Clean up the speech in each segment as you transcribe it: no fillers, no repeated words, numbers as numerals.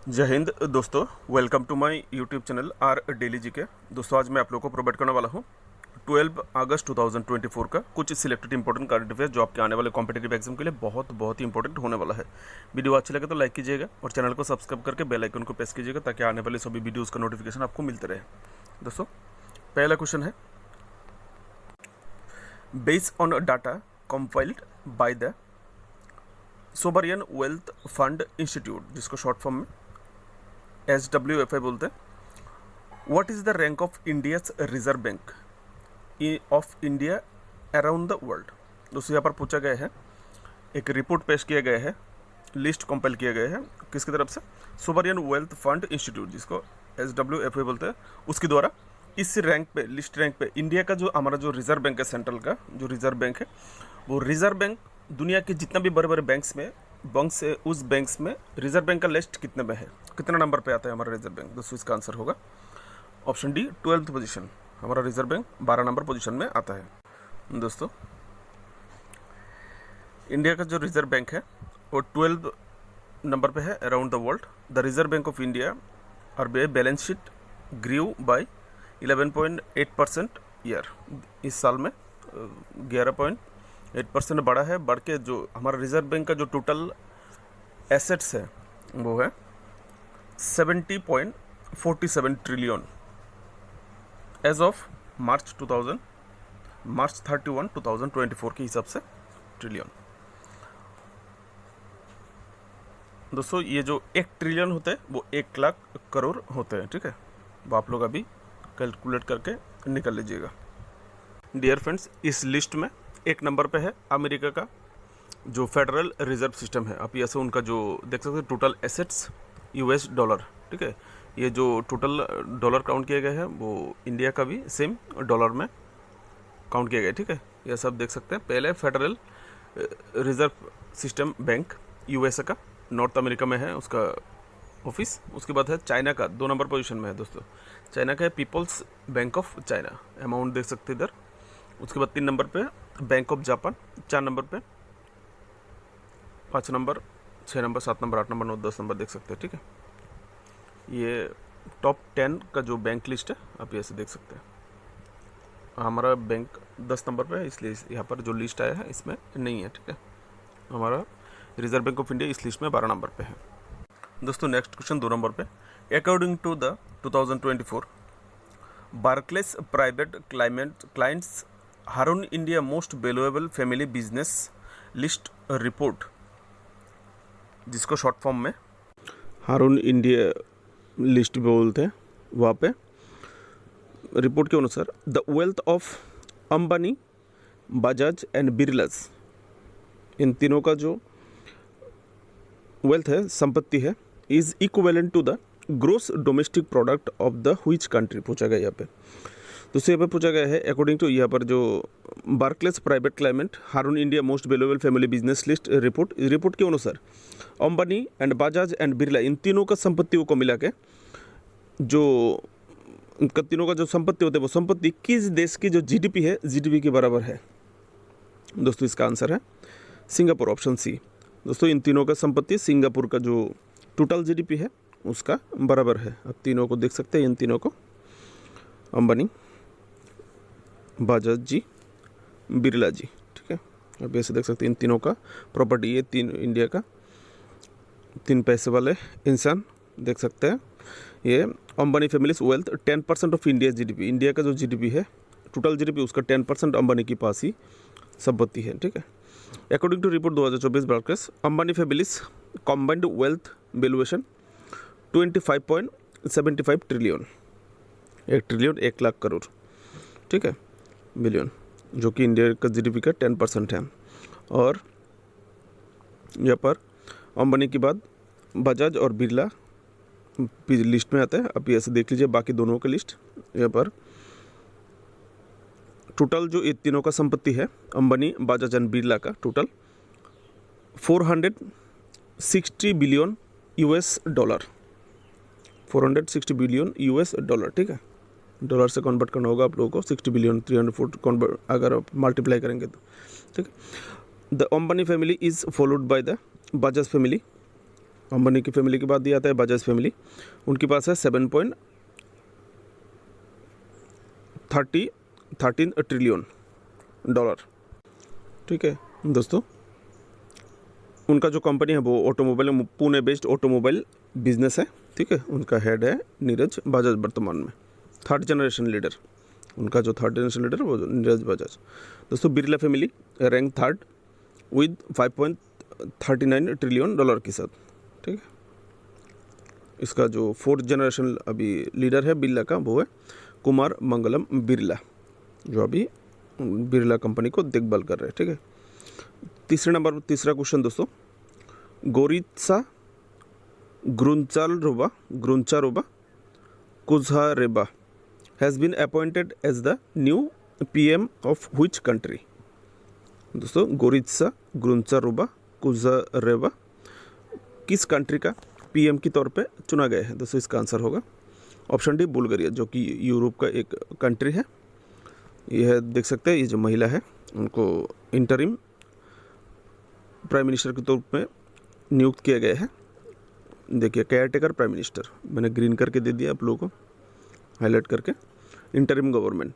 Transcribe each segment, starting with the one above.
जय हिंद दोस्तों, welcome to my YouTube channel R daily G K. दोस्तों आज मैं आप लोगों को प्रोवाइड करने वाला हूँ 12 अगस्त 2024 का कुछ सिलेक्टेड इंपॉर्टेंट करंट अफेयर जो आपके आने वाले कॉम्पिटेटिव एग्जाम के लिए बहुत ही इंपॉर्टेंट होने वाला है। वीडियो अच्छी लगे तो लाइक कीजिएगा और चैनल को सब्सक्राइब करके बेल आइकन को प्रेस कीजिएगा ताकि आने वाले सभी वीडियोज़ का नोटिफिकेशन आपको मिलते रहे। दोस्तों पहला क्वेश्चन है, based on data compiled by the sovereign wealth fund institute, जिसको शॉर्ट फॉर्म में SWFI बोलते हैं, what is the rank of India's reserve Bank of India around the world. दोस्तों यहाँ पर पूछा गया है, एक रिपोर्ट पेश किया गया है, लिस्ट कंपाइल किया गया है किसकी तरफ से, सोवरियन वेल्थ फंड इंस्टीट्यूट जिसको SWFI बोलते हैं, उसके द्वारा इस रैंक पे, लिस्ट रैंक पे इंडिया का जो हमारा जो रिजर्व बैंक है, सेंट्रल का जो रिजर्व बैंक है, वो रिजर्व बैंक दुनिया के जितना भी बड़े बड़े बैंक्स में उस बैंक्स में रिजर्व बैंक का लिस्ट कितने में है, कितना नंबर पे आता है हमारा रिजर्व बैंक। दोस्तों इसका आंसर होगा ऑप्शन डी, 12th पोजीशन। हमारा रिजर्व बैंक 12 नंबर पोजीशन में आता है। दोस्तों इंडिया का जो रिजर्व बैंक है वो 12 नंबर पे है around the world. The Reserve Bank of India RBI balance sheet grew by 11.8% year. इस साल में 11.8% बढ़ा है, बढ़ के जो हमारा रिजर्व बैंक का जो टोटल एसेट्स है वो है 70.47 ट्रिलियन एज ऑफ मार्च 31 2024 के हिसाब से ट्रिलियन। दोस्तों ये जो 1 ट्रिलियन होते हैं वो 1 लाख करोड़ होते हैं, ठीक है। वो आप लोग अभी कैलकुलेट करके निकल लीजिएगा। डियर फ्रेंड्स, इस लिस्ट में 1 नंबर पे है अमेरिका का जो फेडरल रिजर्व सिस्टम है। आप ऐसे उनका जो देख सकते हैं टोटल एसेट्स US डॉलर, ठीक है। ये जो टोटल डॉलर काउंट किया गया है वो इंडिया का भी सेम डॉलर में काउंट किया गया है, ठीक है। ये सब देख सकते हैं। पहले federal reserve system bank USA का नॉर्थ अमेरिका में है उसका ऑफिस। उसके बाद है चाइना का 2 नंबर पोजीशन में है। दोस्तों चाइना का है People's Bank of China, amount देख सकते हैं इधर। उसके बाद 3 नंबर पे बैंक ऑफ जापान, 4 नंबर पे, 5 number, 6 number, 7 number, 8 number, 9, 10 number देख सकते हैं, ठीक है। ये टॉप 10 का जो बैंक लिस्ट है आप ऐसे देख सकते हैं। हमारा बैंक 10 नंबर पे है, इसलिए यहाँ पर जो लिस्ट आया है इसमें नहीं है, ठीक है। हमारा रिजर्व बैंक ऑफ इंडिया इस लिस्ट में 12 नंबर पे है। दोस्तों नेक्स्ट क्वेश्चन 2 नंबर पे, according to the 2024 Barclays private clients Hurun India most valuable family business list report, जिसको शॉर्ट फॉर्म में हारून इंडिया लिस्ट बोलते हैं, वहाँ पे रिपोर्ट के अनुसार the wealth of Ambani, Bajaj and Birlas, इन तीनों का जो वेल्थ है, संपत्ति है, is equivalent to the gross domestic product of the which country पूछा गया यहाँ पे। दोस्तों यहाँ पे पूछा गया है अकॉर्डिंग टू यहाँ पर जो Barclays private climate Hurun India most valuable family business list report के अनुसार अंबानी एंड बजाज एंड बिरला, इन तीनों का संपत्तियों को मिला के जो उनका तीनों का जो संपत्ति होते हैं वो संपत्ति किस देश की जो GDP है, GDP के बराबर है। दोस्तों इसका आंसर है सिंगापुर, ऑप्शन सी। दोस्तों इन तीनों का संपत्ति सिंगापुर का जो टोटल GDP है उसका बराबर है। आप तीनों को देख सकते हैं, इन तीनों को, अंबानी, बजाज जी, बिरला जी, ठीक है। आप ऐसे देख सकते हैं इन तीनों का प्रॉपर्टी, ये 3 इंडिया का 3 पैसे वाले इंसान देख सकते हैं। ये Ambani families wealth 10% of India GDP, India का जो GDP है टोटल GDP उसका 10% अंबानी के पास ही संपत्ति है, ठीक है। According to report 2024 Barclays Ambani families combined wealth valuation 25.75 trillion, 1 trillion 1 lakh crore, ठीक है, बिलियन, जो कि इंडिया का GDP का 10% है। और यहाँ पर अंबानी के बाद बजाज और बिरला लिस्ट में आता है। आप ऐसे देख लीजिए बाकी दोनों का लिस्ट। यहाँ पर टोटल जो ये तीनों का संपत्ति है अंबानी, बजाज एंड बिरला का total 460 billion US dollar, 460 billion US dollar, ठीक है। डॉलर से कन्वर्ट करना होगा आप लोगों को, 60 बिलियन 340 कन्वर्ट अगर आप मल्टीप्लाई करेंगे तो, ठीक है। The Ambani family is followed by the Bajaj family Ambani की फैमिली के बाद ये आता है बजाज फैमिली, उनके पास है 7.13 ट्रिलियन डॉलर। ठीक है दोस्तों, उनका जो कंपनी है वो automobile, Pune based automobile business है। ठीक है, उनका हेड है नीरज बजाज, वर्तमान में थर्ड जनरेशन लीडर। उनका जो थर्ड जनरेशन लीडर वो नीरज बजाज। दोस्तों Birla family rank third with 5.39 trillion dollar के साथ। ठीक है, इसका जो फोर्थ जनरेशन अभी लीडर है बिरला का वो है कुमार मंगलम बिरला, जो अभी बिरला कंपनी को देखभाल कर रहे हैं। ठीक है, तीसरा क्वेश्चन दोस्तों, Goritsa Grancharova Kozhareva has been appointed as the new PM of which country. दोस्तों गोरित्सा ग्रुंचारोबा कुझारेबा किस कंट्री का पीएम के तौर पे चुना गया है। दोस्तों इसका आंसर होगा ऑप्शन डी बुल्गारिया, जो कि यूरोप का एक कंट्री है। यह देख सकते हैं, ये जो महिला है उनको इंटरिम प्राइम मिनिस्टर के तौर पे नियुक्त किया गया है। देखिए केयर टेकर प्राइम मिनिस्टर, मैंने ग्रीन करके दे दिया आप लोगों को हाईलाइट करके। इंटरिम गवर्नमेंट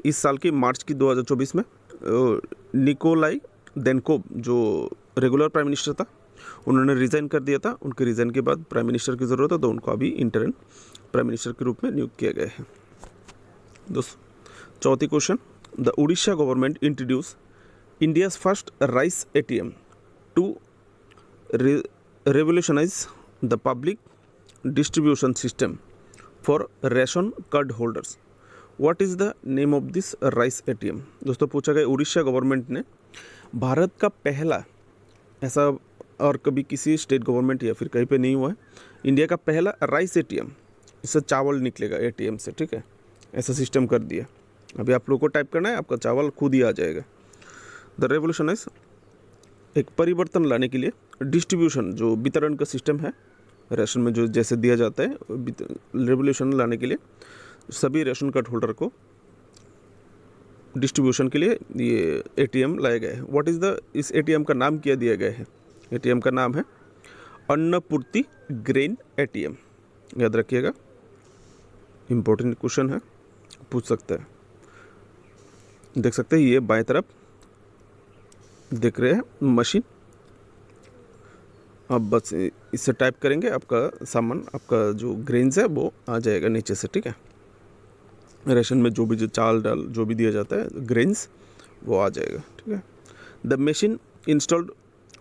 इस साल की मार्च की 2024 में निकोलाई देनकोव जो रेगुलर प्राइम मिनिस्टर था उन्होंने रिज़ाइन कर दिया था। उनके रिज़ाइन के बाद प्राइम मिनिस्टर की ज़रूरत है तो उनको अभी इंटरिम प्राइम मिनिस्टर के रूप में नियुक्त किया गया है। दोस्तों चौथी question, the Orissa government introduce India's first rice ATM to revolutionize the public distribution system for ration card holders. What is the name of this rice ATM? दोस्तों पूछा गया उड़ीसा गवर्नमेंट ने भारत का पहला, ऐसा और कभी किसी स्टेट गवर्नमेंट या फिर कहीं पे नहीं हुआ है, इंडिया का पहला राइस ATM, इससे चावल निकलेगा ATM से। ठीक है, ऐसा सिस्टम कर दिया। अभी आप लोगों को टाइप करना है, आपका चावल खुद ही आ जाएगा। द रेवोल्यूशनाइज एक परिवर्तन लाने के लिए डिस्ट्रीब्यूशन जो वितरण का सिस्टम है राशन में जो जैसे दिया जाता है, रेवोल्यूशन लाने के लिए सभी राशन कार्ड होल्डर को डिस्ट्रीब्यूशन के लिए ये ATM लाया गया है। व्हाट इज़ द, इस ATM का नाम क्या दिया गया है? ATM का नाम है अन्नपूर्ति ग्रेन ATM। याद रखिएगा, इम्पोर्टेंट क्वेश्चन है, पूछ सकते हैं। देख सकते हैं ये बाएं तरफ देख रहे हैं मशीन, अब बस इससे टाइप करेंगे, आपका सामान, आपका जो ग्रेन्स है वो आ जाएगा नीचे से। ठीक है, रेशन में जो भी जो चाल डाल जो भी दिया जाता है ग्रेन्स वो आ जाएगा। ठीक है, the machine installed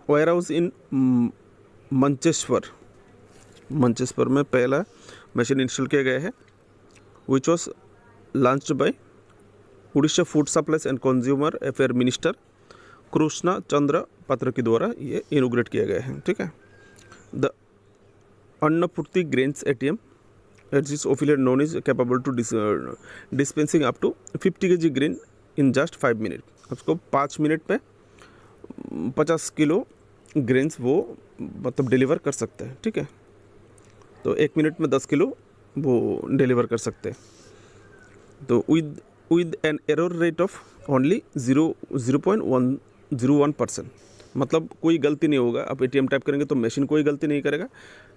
warehouse in Mancheswar में पहला मशीन इंस्टॉल किया गया है, which was launched by Orissa food supplies and consumer affair minister Krishna Chandra Patra के द्वारा ये इनोग्रेट किया गया है। ठीक है, the Annapurti grains ATM as is officially known is capable to dispensing up to 50 kg grain in just 5 minute. उसको 5 मिनट में 50 किलो ग्रेन्स वो मतलब डिलीवर कर सकते हैं। ठीक है, तो 1 मिनट में 10 किलो वो डिलीवर कर सकते हैं। तो with an error rate of only 0.101%, मतलब कोई गलती नहीं होगा। आप ATM टाइप करेंगे तो मशीन कोई गलती नहीं करेगा,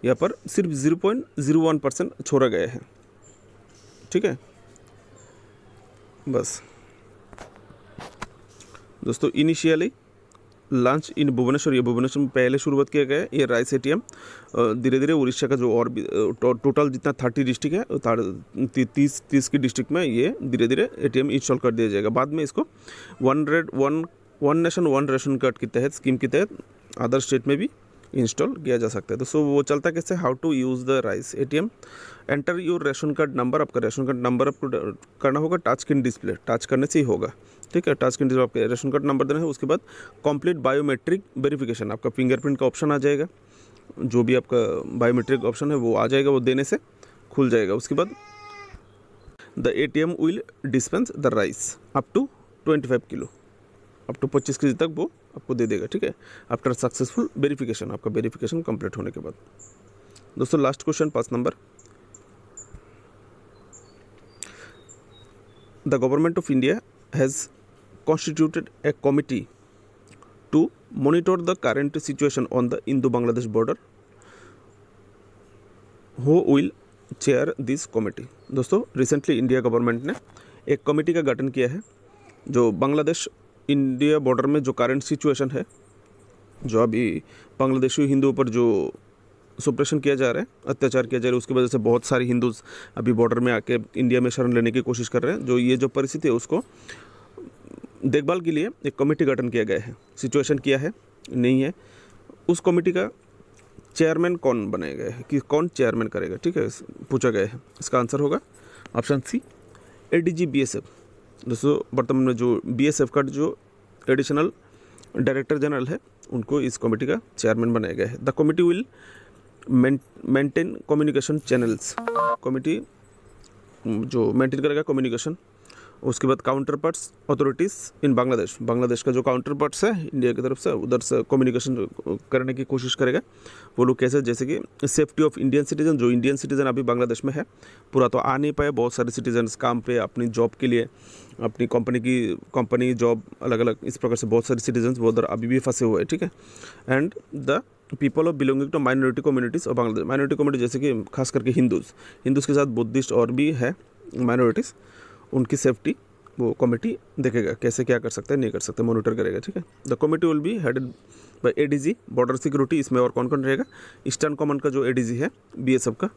यहाँ पर सिर्फ 0.01% छोड़ा गया है। ठीक है, बस दोस्तों इनिशियली लॉन्च इन भुवनेश्वर, ये भुवनेश्वर में पहले शुरुआत किया गया है ये राइस ATM। धीरे धीरे उड़ीसा का जो और भी टोटल जितना 30 डिस्ट्रिक्ट है 30 की डिस्ट्रिक्ट में ये धीरे धीरे ATM इंस्टॉल कर दिया जाएगा। बाद में इसको one nation one ration card के तहत स्कीम के तहत अदर स्टेट में भी इंस्टॉल किया जा सकता है। तो सो वो चलता कैसे, how to use the rice ATM, enter your ration card number, आपका रेशन कार्ड नंबर आपको करना होगा, टच स्क्रीन डिस्प्ले, टच करने से ही होगा। ठीक है, टच स्क्रीन डिस्प्ले आपके रेशन कार्ड नंबर देना है। उसके बाद कंप्लीट बायोमेट्रिक वेरिफिकेशन, आपका फिंगरप्रिंट का ऑप्शन आ जाएगा, जो भी आपका बायोमेट्रिक ऑप्शन है वो आ जाएगा, वो देने से खुल जाएगा। उसके बाद the ATM will dispense the rice up to 25 kilo, up to 25 kg तक वो आपको दे देगा। ठीक है, आफ्टर सक्सेसफुल वेरिफिकेशन, आपका वेरिफिकेशन कंप्लीट होने के बाद। दोस्तों last question 5 number, the government of India has constituted a committee to monitor the current situation on the Indo Bangladesh border. Who will chair this committee. दोस्तों रिसेंटली इंडिया गवर्नमेंट ने एक committee का गठन किया है जो बांग्लादेश इंडिया बॉर्डर में जो करंट सिचुएशन है, जो अभी बांग्लादेशी हिंदुओं पर जो सुप्रेशन किया जा रहा है, अत्याचार किया जा रहा है, उसकी वजह से बहुत सारे हिंदूज अभी बॉर्डर में आके इंडिया में शरण लेने की कोशिश कर रहे हैं। जो ये जो परिस्थिति है उसको देखभाल के लिए एक कमेटी गठन किया गया है। सिचुएशन किया है नहीं है, उस कमेटी का चेयरमैन कौन बनाया गया है कि कौन चेयरमैन करेगा, ठीक है, पूछा गया है। इसका आंसर होगा ऑप्शन सी, एडीजी बीएसएफ। दोस्तों वर्तमान में जो बीएसएफ का जो एडिशनल डायरेक्टर जनरल है उनको इस कमेटी का चेयरमैन बनाया गया है। The committee will maintain communication channels. Committee जो मेंटेन करेगा कम्युनिकेशन। उसके बाद काउंटर पार्ट्स अथॉरिटीज़ इन बांग्लादेश। बांग्लादेश का जो काउंटर पार्ट्स है इंडिया की तरफ से उधर से कम्युनिकेशन करने की कोशिश करेगा। वो लोग कैसे, जैसे कि सेफ्टी ऑफ इंडियन सिटीजन। जो इंडियन सिटीजन अभी बांग्लादेश में है, पूरा तो आ नहीं पाए, बहुत सारे सिटीजन्स काम पे अपनी जॉब के लिए, अपनी कंपनी जॉब अलग अलग, इस प्रकार से बहुत सारे सिटीजन्स वो उधर अभी भी फंसे हुए हैं, ठीक है। And the people of belonging to minority communities of Bangladesh. Minority community जैसे कि खास करके हिंदूज़ के साथ बुद्धिस्ट और भी है माइनॉरिटीज़, उनकी सेफ्टी वो कमेटी देखेगा, कैसे क्या कर सकते हैं नहीं कर सकते, मॉनिटर करेगा, ठीक है। The committee will be headed by ADG border security. इसमें और कौन कौन रहेगा, ईस्टर्न कमांड का जो एडीजी है बीएसएफ का,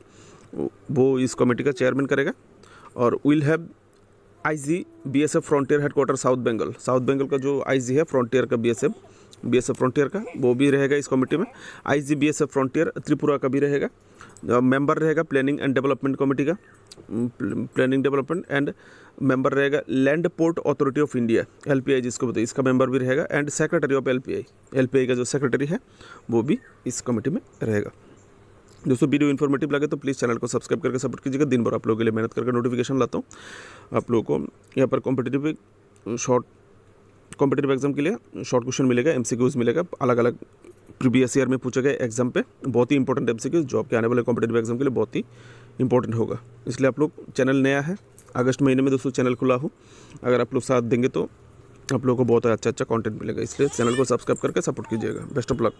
वो इस कमेटी का चेयरमैन करेगा। और will have IG BSF frontier headquarter South Bengal का जो आईजी है फ्रंटियर का बीएसएफ फ्रंटियर का, वो भी रहेगा इस कमेटी में। आईजी बीएसएफ फ्रंटियर त्रिपुरा का भी रहेगा। मेंबर रहेगा प्लानिंग एंड डेवलपमेंट कमेटी का, प्लानिंग डेवलपमेंट, एंड मेंबर रहेगा land port authority of India, LPI जिसको बताइए, इसका मेंबर भी रहेगा। एंड सेक्रेटरी ऑफ एलपीआई का जो सेक्रेटरी है वो भी इस कमेटी में रहेगा। दोस्तों वीडियो इन्फॉर्मेटिव लगे तो प्लीज़ चैनल को सब्सक्राइब करके सपोर्ट कीजिएगा। दिन भर आप लोगों के लिए मेहनत करके नोटिफिकेशन लाता हूँ। आप लोगों को यहाँ पर कॉम्पिटिटिव एग्जाम के लिए शॉर्ट क्वेश्चन मिलेगा, एमसीक्यूज़ मिलेगा, अलग अलग प्रीवियस ईयर में पूछे गए एग्जाम पे बहुत ही इंपॉर्टेंट एमसीक्यूज़ जो आपके आने वाले कॉम्पिटिटिव एग्जाम के लिए बहुत ही इंपॉर्टेंट होगा। इसलिए आप लोग, चैनल नया है, अगस्त महीने में दोस्तों चैनल खुला हूँ, अगर आप लोग साथ देंगे तो आप लोगों को बहुत अच्छा कंटेंट मिलेगा। इसलिए चैनल को सब्सक्राइब करके सपोर्ट कीजिएगा। Best of luck.